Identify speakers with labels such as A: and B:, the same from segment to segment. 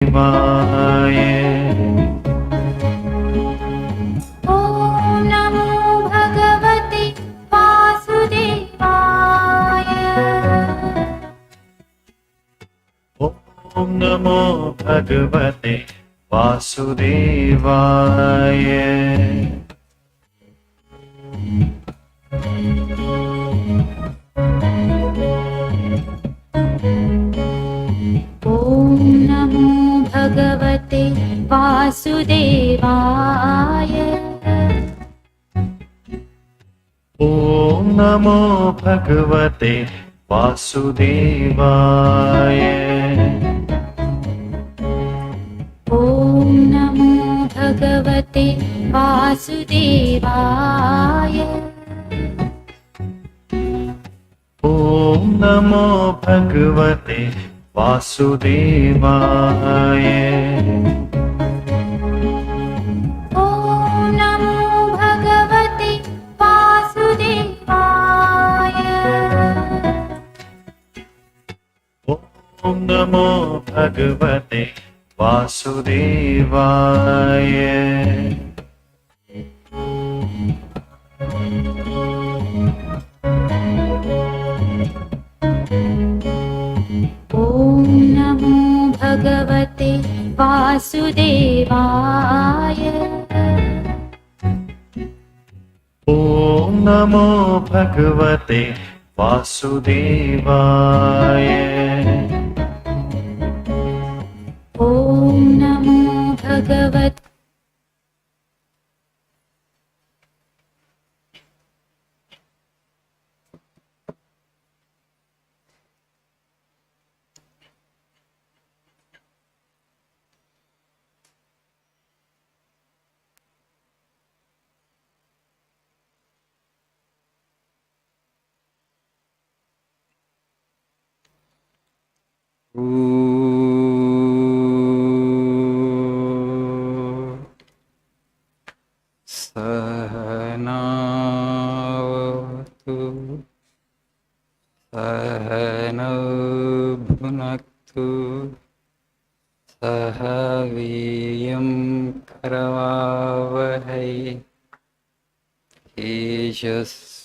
A: वासुदेवाय।
B: ॐ नमो भगवते वासुदेवाय।
A: ॐ नमो भगवते वासुदेवाय।
B: ॐ नमो भगवते वासुदेवाय।
A: ॐ नमो भगवते वासुदेवाय।
B: ॐ नमो भगवते वासुदेवाय।
A: ॐ नमो भगवते वासुदेवाय।
B: ॐ नमो भगवते वासुदेवाय।
A: ॐ नमो भगवते वासुदेवाय।
B: ॐ नमो भगवते वासुदेवाय।
A: ॐ नमो भगवते वासुदेवाय।
B: ॐ नमो भगवते
C: सहनावतु सहनौ भुनक्तु सह वीर्यं करवावहै तेजस्विनावधीतमस्तु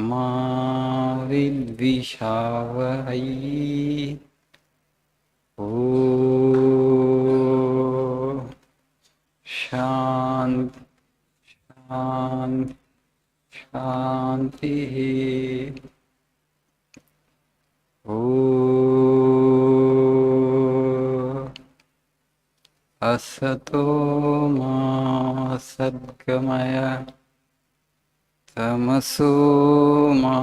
C: मा विद्विषावहै। ॐ शान्ति शान्ति शान्तिः। ॐ असतो मा सद्गमय तमसो मा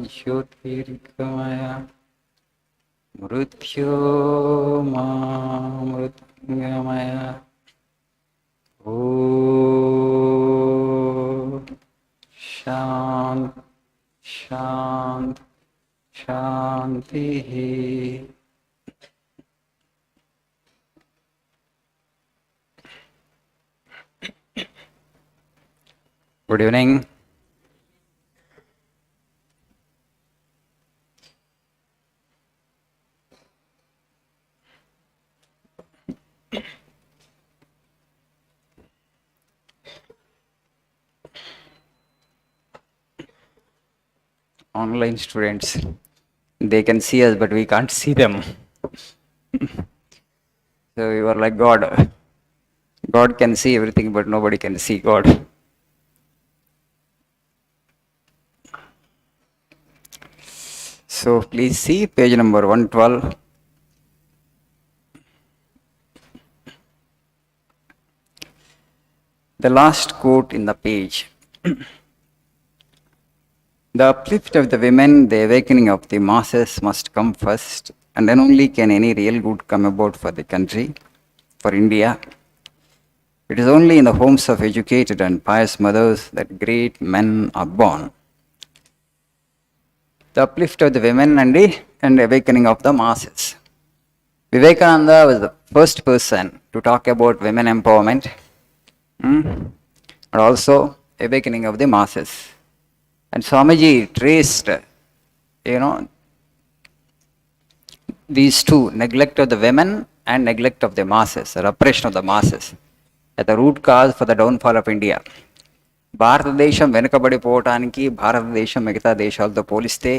C: ज्योतिर्गमय मृत्योर्मा मृत्युंजय। ॐ शान्ति शान्ति शान्तिः। Good evening. Online students, they can see us, but we can't see them. So we were like God. God can see everything, but nobody can see God. So please see page number 112. The last quote in the page. The uplift of the women, the awakening of the masses must come first, and then only can any real good come about for the country, for India. It is only in the homes of educated and pious mothers that great men are born. The uplift of the women and the awakening of the masses. Vivekananda was the first person to talk about women empowerment, and also awakening of the masses. And Swamiji traced, these two, neglect of the women and neglect of the masses, repression of the masses, at the root cause for the downfall of India. భారతదేశం వెనుకబడిపోవటానికి, భారతదేశం మిగతా దేశాలతో పోలిస్తే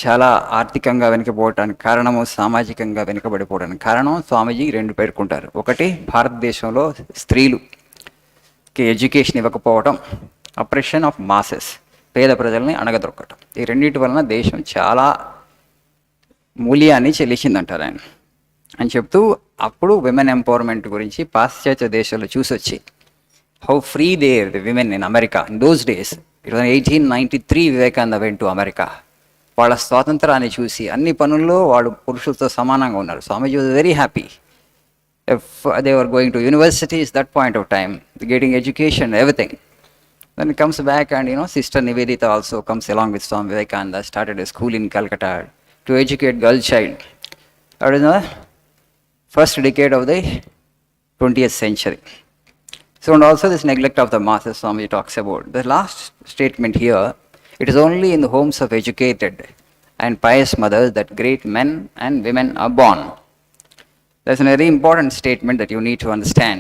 C: చాలా ఆర్థికంగా వెనుకబోవటానికి కారణము, సామాజికంగా వెనుకబడిపోవడానికి కారణం స్వామీజీ రెండు పేర్కొంటారు. ఒకటి, భారతదేశంలో స్త్రీలుకి ఎడ్యుకేషన్ ఇవ్వకపోవటం, అప్రెషన్ ఆఫ్ మాసెస్, పేద ప్రజల్ని అణగదొక్కటం. ఈ రెండింటి వలన దేశం చాలా మూల్యాన్ని చెల్లించిందంటారు ఆయన అని చెప్తూ, అప్పుడు విమెన్ ఎంపవర్మెంట్ గురించి పాశ్చాత్య దేశాల్లో చూసొచ్చి how free there the women in America in those days. It was 1893 Vivekananda went to America. వాళ్ళ స్వాతంత్రాన్ని చూసి అన్ని పనుల్లో వాళ్ళు పురుషులతో సమానంగా ఉన్నారు. Swamiji was very happy. If they were going to universities that point of time, getting education, everything. Then it comes back and Sister Nivedita also comes along with Swami Vivekananda, started a school in Calcutta to educate girl child. That is the first decade of the 20th century. So, and also this neglect of the masses Swami talks about. The last statement here, it is only in the homes of educated and pious mothers that great men and women are born. That's a very important statement that you need to understand.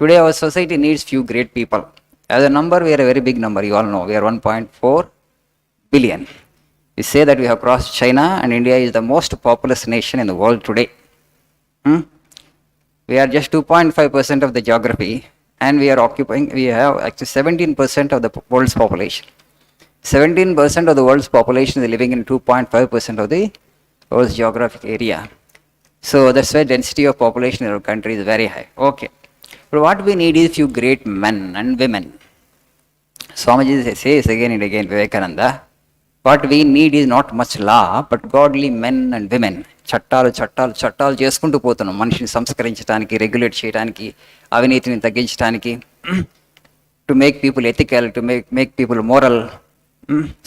C: Today our society needs few great people. As a number, we are a very big number, you all know. We are 1.4 billion. We say that we have crossed China, and India is the most populous nation in the world today. We are just 2.5% of the geography, and we have actually 17% of the world's population. 17% of the world's population is living in 2.5% of the world's geographic area. So that's why density of population in our country is very high. Okay. But what we need is few great men and women. Swamiji says again and again, Vivekananda, what we need is not much law, but godly men and women. చట్టాలు చేసుకుంటూ పోతున్నాం మనిషిని సంస్కరించడానికి, regulate చేయడానికి, అవినీతిని తగ్గించడానికి, to make people ethical, to make people moral.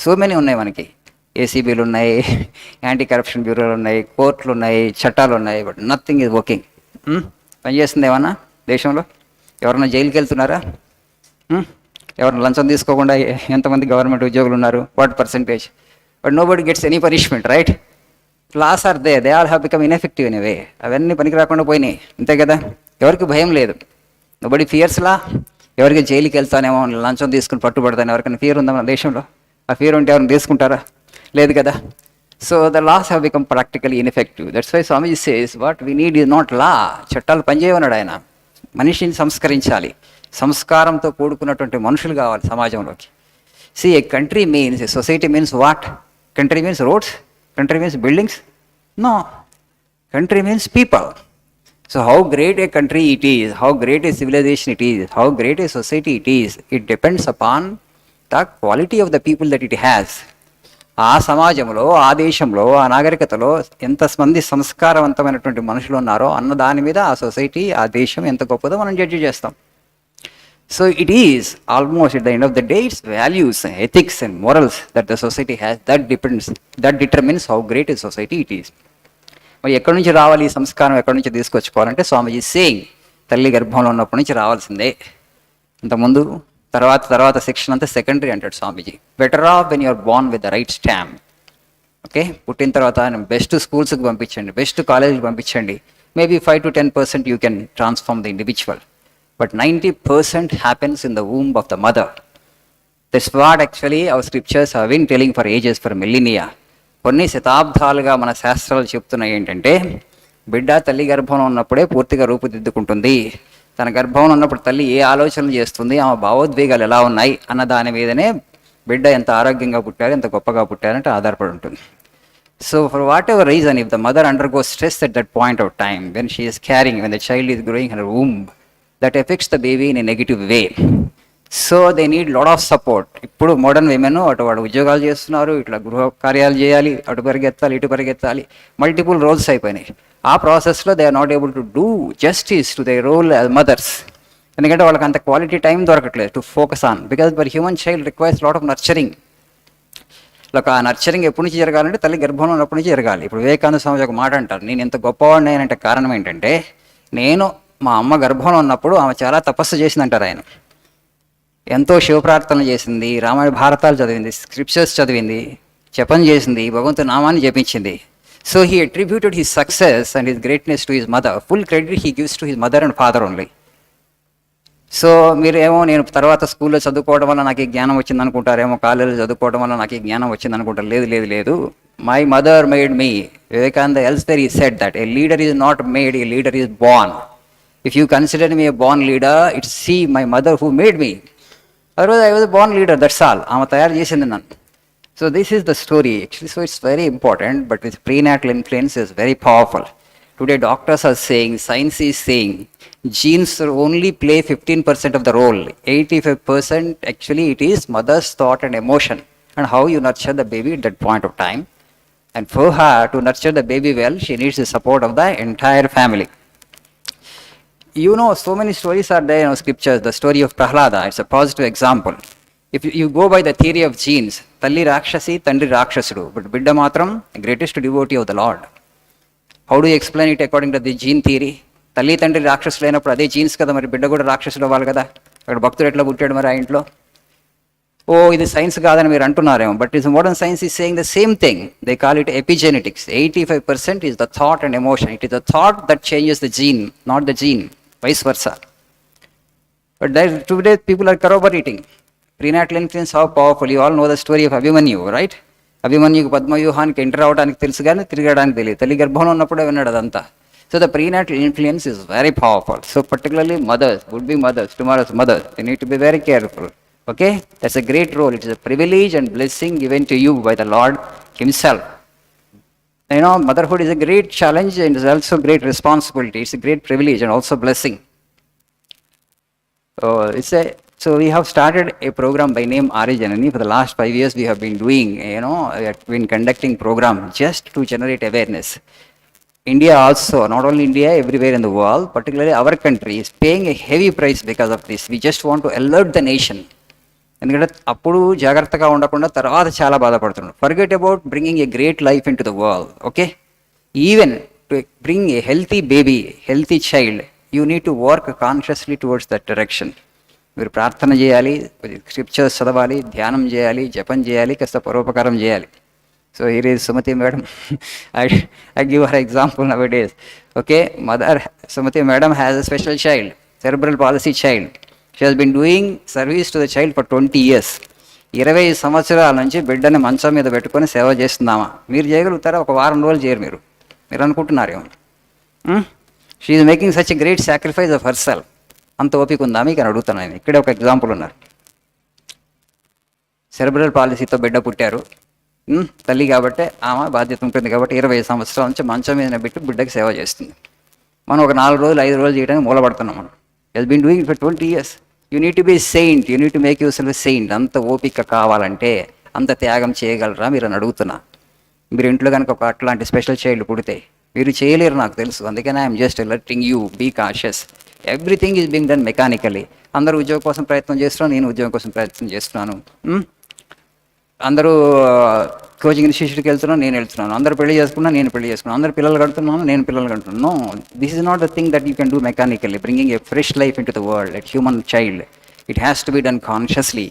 C: So many ఉన్నాయి మనకి. ఏసీబీలు ఉన్నాయి, యాంటీ కరప్షన్ బ్యూరోలు ఉన్నాయి, కోర్టులు ఉన్నాయి, చట్టాలు ఉన్నాయి, బట్ నథింగ్ ఈజ్ వర్కింగ్. పనిచేస్తుంది ఏమన్నా దేశంలో? ఎవరన్నా జైలుకి వెళ్తున్నారా? ఎవరైనా లంచం తీసుకోకుండా ఎంతమంది గవర్నమెంట్ ఉద్యోగులు ఉన్నారు? What percentage? But nobody gets any punishment, right? Laws are they all have become ineffective in a way. అవన్నీ పనికి రాకుండా పోయినాయి, అంతే కదా? ఎవరికి భయం లేదు. నో బడీ ఫియర్స్లా. ఎవరికి జైలుకి వెళ్తానేమో, లంచం తీసుకుని పట్టుబడతాను, ఎవరికైనా ఫియర్ ఉందా మన దేశంలో? ఆ ఫియర్ ఉంటే ఎవరైనా తీసుకుంటారా? లేదు కదా. So the laws have become practically ineffective. That's why Swamiji says what we need is not law. చట్టాలు పనిచేయమన్నాడు ఆయన. మనిషిని సంస్కరించాలి, సంస్కారంతో కూడుకున్నటువంటి మనుషులు కావాలి సమాజంలోకి. See, a country means, a society means what? Country means roads? Country means buildings? No. Country means people. So how great a country it is, how great a civilization it is, how great a society it is, it depends upon the quality of the people that it has. ఆ సమాజంలో, ఆ దేశంలో, ఆ నాగరికతలో ఎంతమంది సంస్కారవంతమైనటువంటి మనుషులు ఉన్నారో అన్న దాని మీద ఆ సొసైటీ, ఆ దేశం ఎంత గొప్పదో మనం జడ్జి చేస్తాం. So it is almost at the end of the day, it's values, ethics and morals that the society has, that determines how great a society it is. మరి ఎక్కడి నుంచి రావాలి ఈ సంస్కారం, ఎక్కడి నుంచి తీసుకొచ్చుకోవాలంటే స్వామీజీ సేయింగ్, తల్లి గర్భంలో ఉన్నప్పటి నుంచి రావాల్సిందే. ఇంతకుముందు తర్వాత సెక్షన్ అంతా సెకండరీ అంటాడు Swamiji. Better off when you're born with the right stamp. Okay, పుట్టిన తర్వాత బెస్ట్ స్కూల్స్కి పంపించండి, బెస్ట్ కాలేజీకి పంపించండి. Maybe 5 to 10% you can transform the individual. But 90% happens in the womb of the mother. That's what actually our scriptures have been telling for ages, for millennia. కొన్ని శతాబ్దాలుగా మన శాస్త్రాలు చెప్తున్నాయి ఏంటంటే, బిడ్డ తల్లి గర్భంలో ఉన్నప్పుడే పూర్తిగా రూపుదిద్దుకుంటుంది. తన గర్భంలో ఉన్నప్పుడు తల్లి ఏ ఆలోచనలు చేస్తుంది, ఆమె భావోద్వేగాలు ఎలా ఉన్నాయి అన్న దాని మీదనే బిడ్డ ఎంత ఆరోగ్యంగా పుట్టారు, ఎంత గొప్పగా పుట్టారంటే ఆధారపడి ఉంటుంది. So for whatever reason, if the mother undergoes stress at that point of time, when she is carrying, when the child is growing in her womb, that affects the baby in a negative way. So they need lot of support. ఇప్పుడు modern women అటు వాడు ఉద్యోగాలు చేస్తున్నారు, ఇట్లా గృహ కార్యాలు చేయాలి, అటు పరిగెత్తాలి, ఇటు పరిగెత్తాలి, మల్టిపుల్ రోల్స్ అయిపోయినాయి. ఆ ప్రాసెస్లో they are not able to do justice to their role as mothers. ఎందుకంటే వాళ్ళకి అంత క్వాలిటీ టైం దొరకట్లేదు to focus on, because for human child requires lot of nurturing. ఆ నర్చరింగ్ ఎప్పటి నుంచి జరగాలంటే తల్లి గర్భంలో ఉన్నప్పటి నుంచి జరగాలి. ఇప్పుడు వివేకానంద స్వామి ఒక మాట అంటారు, నేను ఎంత గొప్పవాడిని అంటే కారణం ఏంటంటే, నేను మా అమ్మ గర్భంలో ఉన్నప్పుడు ఆమె చాలా తపస్సు చేసిందంటారు ఆయన. ఎంతో శివప్రార్థనలు చేసింది, రామాయణ భారతాలు చదివింది, స్క్రిప్చర్స్ చదివింది, జపం చేసింది, భగవంతుని నామాన్ని జపించింది. So he attributed his success and his greatness to his mother. Full credit he gives to his mother and father only. So మీరేమో నేను తర్వాత స్కూల్లో చదువుకోవడం వల్ల నాకు ఈ జ్ఞానం వచ్చింది అనుకుంటారేమో, కాలేజీలో చదువుకోవడం వల్ల నాకు ఈ జ్ఞానం వచ్చింది అనుకుంటారు. లేదు లేదు లేదు. My mother made me. Vivekananda elsewhere ఈ said that a leader is not made, a leader is born. If you consider me a born leader, it's see my mother who made me. Otherwise I was born leader, that's all. ఆమె తయారు చేసింది నన్ను. So this is the story actually. So it's very important, but with prenatal influence is very powerful. Today doctors are saying, science is saying, genes only play 15% of the role. 85% actually it is mother's thought and emotion and how you nurture the baby at that point of time. And for her to nurture the baby well, she needs the support of the entire family. You know, so many stories are there in scriptures. The story of Prahlada, it's a positive example. If you go by the theory of genes, Talli Rakshasi, Tandri Rakshasudu, but Bidda Matram, the greatest devotee of the Lord. How do you explain it according to the gene theory? Talli Tandri Rakshasudu అయినప్పుడు అదే jeans కదా, మరి బిడ్డ కూడా రాక్షసుడు అవ్వాలి కదా. అక్కడ భక్తుడు ఎట్లా పుట్టాడు మరి ఆ ఇంట్లో? ఓ ఇది సైన్స్ కాదని మీరు అంటున్నారేమో, but is modern science is saying the same thing. They call it epigenetics. 85% is the thought and emotion. It is the thought that changes the gene, not the gene, vice versa. But today people are corroborating. Prenatal influence, how powerful. You all know the story of Abhimanyu, right? అభిమన్యుకు పద్మవ్యూహానికి enter అవడానికి తెలుసు కానీ తిరగడానికి తెలియదు. తల్లి గర్భంలో ఉన్నప్పుడే విన్నాడు అదంతా. So the prenatal influence is very powerful. So particularly mothers, would be mothers, tomorrow's mothers, they need to be very careful. Okay, that's a great role. It is a privilege and blessing given to you by the Lord himself. You know, motherhood is a great challenge and is also great responsibility. It's a great privilege and also blessing. So we have started a program by name Arijanani. For the last 5 years we have been doing, we have been conducting program just to generate awareness. India also, not only India, everywhere in the world, particularly our country is paying a heavy price because of this. We just want to alert the nation. ఎందుకంటే అప్పుడు జాగ్రత్తగా ఉండకుండా తర్వాత చాలా బాధపడుతున్నాడు. Forget about bringing a great life into the world. Okay, even to bring a healthy baby, healthy child, you need to work consciously towards that direction. మీరు ప్రార్థన చేయాలి, స్క్రిప్చర్స్ చదవాలి, ధ్యానం చేయాలి, జపం చేయాలి, కాస్త పరోపకారం చేయాలి. So here is Sumati madam. I give her example nowadays. Okay, mother Sumati madam has a special child, cerebral palsy child. She has been doing service to the child for 20 years. 20 సంవత్సరాల నుంచి బిడ్డని మంచం మీద పెట్టుకొని సేవ చేస్తున్నామా? మీరు చేయగలుగుతారా? ఒక వారం రోజులు చేయరు మీరు అనుకుంటున్నారేమో. She is making such a great sacrifice of her self. అంత ఓపిక ఉందా మీకు అని అడుగుతాను నేను. ఇక్కడే ఒక ఎగ్జాంపుల్ ఉన్నారు. సెరెబ్రల్ పాలసీతో బిడ్డ పుట్టారు. తల్లి కాబట్టి ఆమె బాధ్యత ఉంటుంది కాబట్టి 20 సంవత్సరాల నుంచి మంచం మీద పెట్టి బిడ్డకి సేవ చేస్తుంది. మనం ఒక 4 రోజులు 5 రోజులు చేయడానికి మూలపడుతున్నాం. మనం he's been doing for 20 years. You need to be saint, you need to make yourself saint. అంత ఓపిక కావాలంటే అంత త్యాగం చేయగలరా మీరు అని అడుగుతున్నా. మీరు ఇంట్లో కనుక ఒక అట్లాంటి స్పెషల్ చైల్డ్ పుడితే మీరు చేయలేరు నాకు తెలుసు. అందుకని I'm just alerting you, be cautious. Everything is being done mechanically. అందరూ ఉద్యోగం కోసం ప్రయత్నం చేస్తున్నాను, నేను ఉద్యోగం కోసం ప్రయత్నం చేస్తున్నాను. అందరూ కోచింగ్ ఇన్స్టిట్యూట్కి వెళ్తున్నాను, నేను వెళ్తున్నాను. అందరూ పెళ్లి చేసుకున్నా, నేను పెళ్లి చేసుకున్నాను. అందరూ పిల్లలు కడుతున్నాను, నేను పిల్లలు కడుతున్నాను. No, this is not the thing that you can do mechanically. Bringing a fresh life into the world, at human child, it has to be done consciously.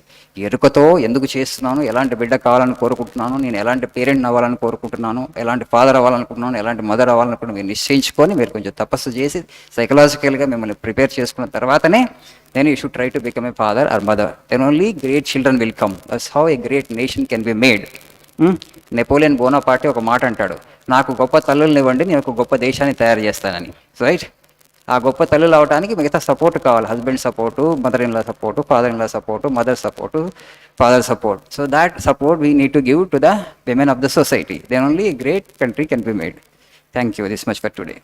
C: ఎరుకతో ఎందుకు చేస్తున్నాను, ఎలాంటి బిడ్డ కావాలని కోరుకుంటున్నాను, నేను ఎలాంటి పేరెంట్ అవ్వాలని కోరుకుంటున్నాను, ఎలాంటి ఫాదర్ అవ్వాలనుకుంటున్నాను, ఎలాంటి మదర్ అవ్వాలనుకుంటున్నాను, మీరు నిశ్చయించుకొని మీరు కొంచెం తపస్సు చేసి సైకలాజికల్గా మిమ్మల్ని ప్రిపేర్ చేసుకున్న తర్వాతనే then you should try to become a father or mother. Then only great children will come. That's how a great nation can be made. Napoleon బోనాపార్టే ఒక మాట అంటాడు, నాకు గొప్ప తల్లుల్ని ఇవ్వండి, నేను ఒక గొప్ప దేశాన్ని తయారు చేస్తానని. రైట్? ఆ గొప్ప తల్లులు అవడానికి మిగతా సపోర్ట్ కావాలి. Husband support, mother in law support, father in law support, mother support, father support. So that support we need to give to the women of the society. Then only a great country can be made. Thank you this much for today.